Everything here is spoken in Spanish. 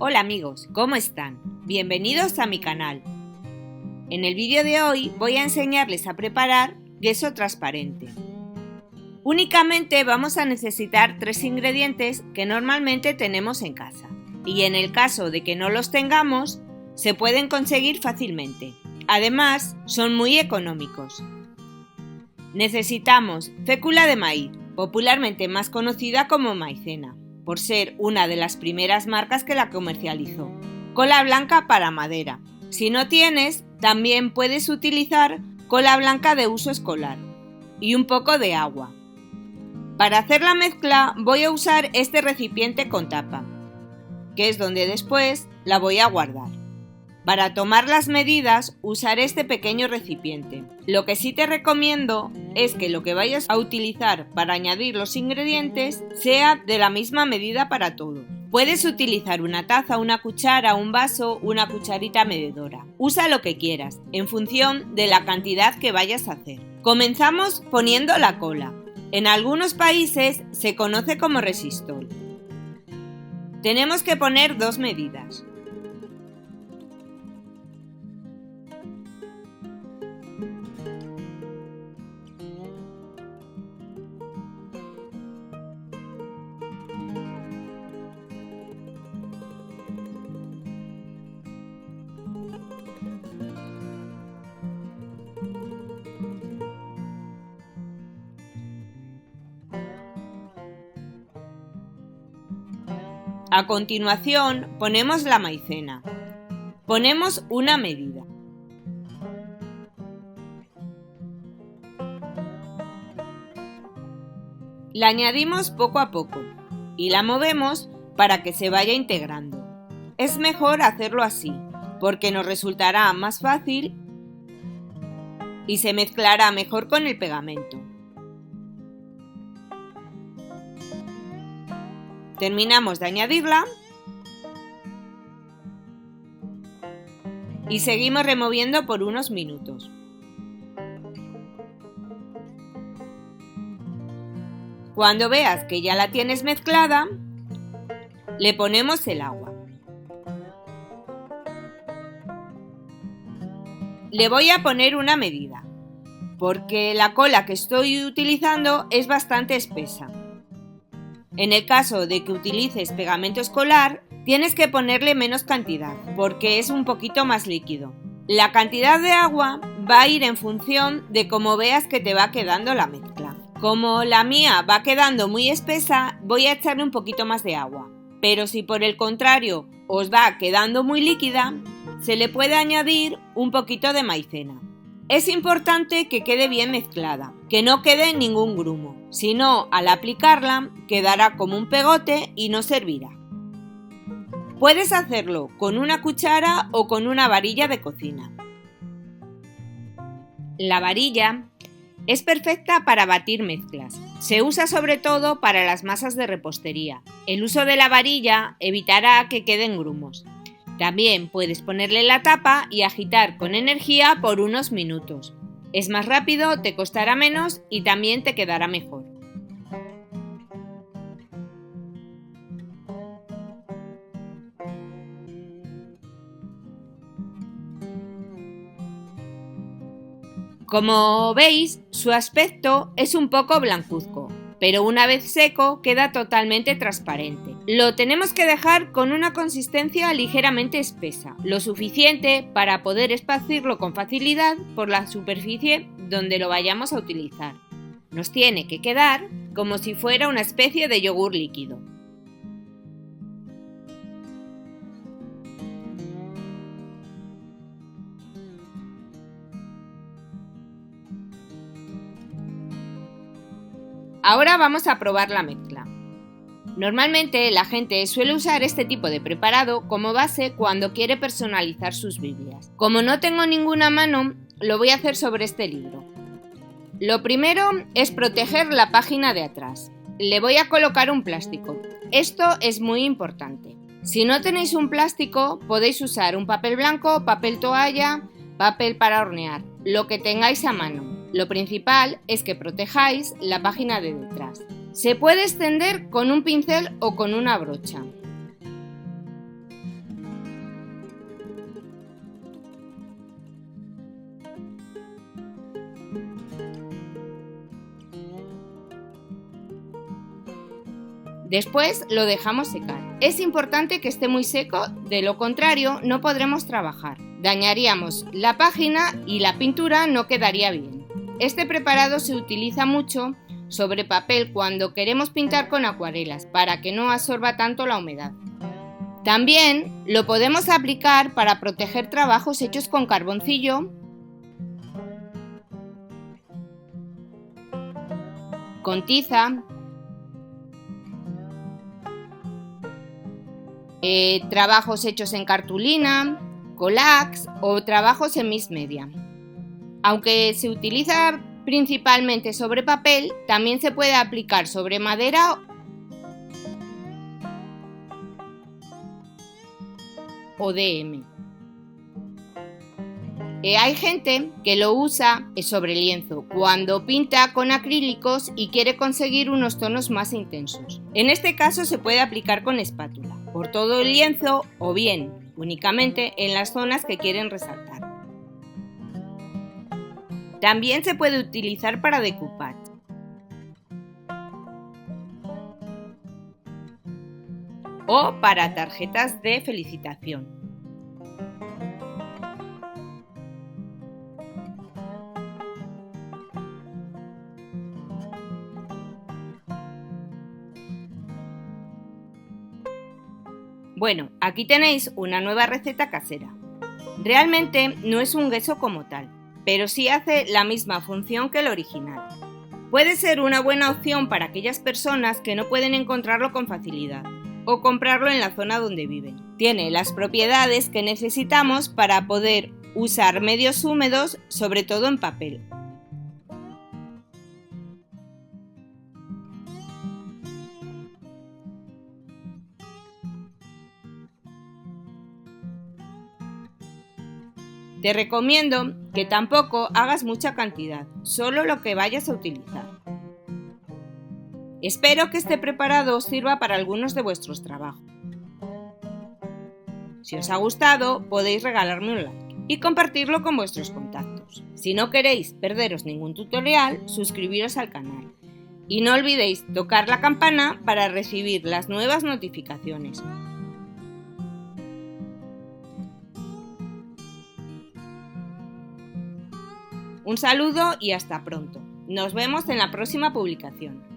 Hola amigos, ¿cómo están? Bienvenidos a mi canal. En el vídeo de hoy voy a enseñarles a preparar queso transparente. Únicamente vamos a necesitar 3 ingredientes que normalmente tenemos en casa. Y en el caso de que no los tengamos, se pueden conseguir fácilmente. Además, son muy económicos. Necesitamos fécula de maíz, popularmente más conocida como maicena, por ser una de las primeras marcas que la comercializó. Cola blanca para madera. Si no tienes, también puedes utilizar cola blanca de uso escolar. Y un poco de agua. Para hacer la mezcla voy a usar este recipiente con tapa, que es donde después la voy a guardar. Para tomar las medidas usaré este pequeño recipiente. Lo que sí te recomiendo es que lo que vayas a utilizar para añadir los ingredientes sea de la misma medida para todos. Puedes utilizar una taza, una cuchara, un vaso, una cucharita medidora. Usa lo que quieras, en función de la cantidad que vayas a hacer. Comenzamos poniendo la cola. En algunos países se conoce como resistol. Tenemos que poner 2 medidas. A continuación ponemos la maicena. Ponemos una medida. La añadimos poco a poco y la movemos para que se vaya integrando. Es mejor hacerlo así, porque nos resultará más fácil y se mezclará mejor con el pegamento. Terminamos de añadirla y seguimos removiendo por unos minutos. Cuando veas que ya la tienes mezclada, le ponemos el agua. Le voy a poner una medida, porque la cola que estoy utilizando es bastante espesa. En el caso de que utilices pegamento escolar, tienes que ponerle menos cantidad, porque es un poquito más líquido. La cantidad de agua va a ir en función de cómo veas que te va quedando la mezcla. Como la mía va quedando muy espesa, voy a echarle un poquito más de agua. Pero si por el contrario os va quedando muy líquida, se le puede añadir un poquito de maicena. Es importante que quede bien mezclada, que no quede ningún grumo, si no, al aplicarla quedará como un pegote y no servirá. Puedes hacerlo con una cuchara o con una varilla de cocina. La varilla es perfecta para batir mezclas. Se usa sobre todo para las masas de repostería. El uso de la varilla evitará que queden grumos. También puedes ponerle la tapa y agitar con energía por unos minutos. Es más rápido, te costará menos y también te quedará mejor. Como veis, su aspecto es un poco blancuzco, pero una vez seco queda totalmente transparente. Lo tenemos que dejar con una consistencia ligeramente espesa, lo suficiente para poder esparcirlo con facilidad por la superficie donde lo vayamos a utilizar. Nos tiene que quedar como si fuera una especie de yogur líquido. Ahora vamos a probar la mezcla. Normalmente la gente suele usar este tipo de preparado como base cuando quiere personalizar sus Biblias. Como no tengo ninguna a mano, lo voy a hacer sobre este libro. Lo primero es proteger la página de atrás. Le voy a colocar un plástico. Esto es muy importante. Si no tenéis un plástico, podéis usar un papel blanco, papel toalla, papel para hornear, lo que tengáis a mano. Lo principal es que protejáis la página de detrás. Se puede extender con un pincel o con una brocha. Después lo dejamos secar. Es importante que esté muy seco, de lo contrario no podremos trabajar. Dañaríamos la página y la pintura no quedaría bien. Este preparado se utiliza mucho sobre papel cuando queremos pintar con acuarelas para que no absorba tanto la humedad. También lo podemos aplicar para proteger trabajos hechos con carboncillo, con tiza, trabajos hechos en cartulina, collages o trabajos en mixed media. Aunque se utiliza principalmente sobre papel, también se puede aplicar sobre madera o DM. Hay gente que lo usa sobre lienzo cuando pinta con acrílicos y quiere conseguir unos tonos más intensos. En este caso se puede aplicar con espátula, por todo el lienzo o bien únicamente en las zonas que quieren resaltar. También se puede utilizar para decoupage. O para tarjetas de felicitación. Bueno, aquí tenéis una nueva receta casera. Realmente no es un gesso como tal, pero sí hace la misma función que el original. Puede ser una buena opción para aquellas personas que no pueden encontrarlo con facilidad o comprarlo en la zona donde viven. Tiene las propiedades que necesitamos para poder usar medios húmedos, sobre todo en papel. Te recomiendo que tampoco hagas mucha cantidad, solo lo que vayas a utilizar. Espero que este preparado os sirva para algunos de vuestros trabajos. Si os ha gustado, podéis regalarme un like y compartirlo con vuestros contactos. Si no queréis perderos ningún tutorial, suscribiros al canal. Y no olvidéis tocar la campana para recibir las nuevas notificaciones. Un saludo y hasta pronto. Nos vemos en la próxima publicación.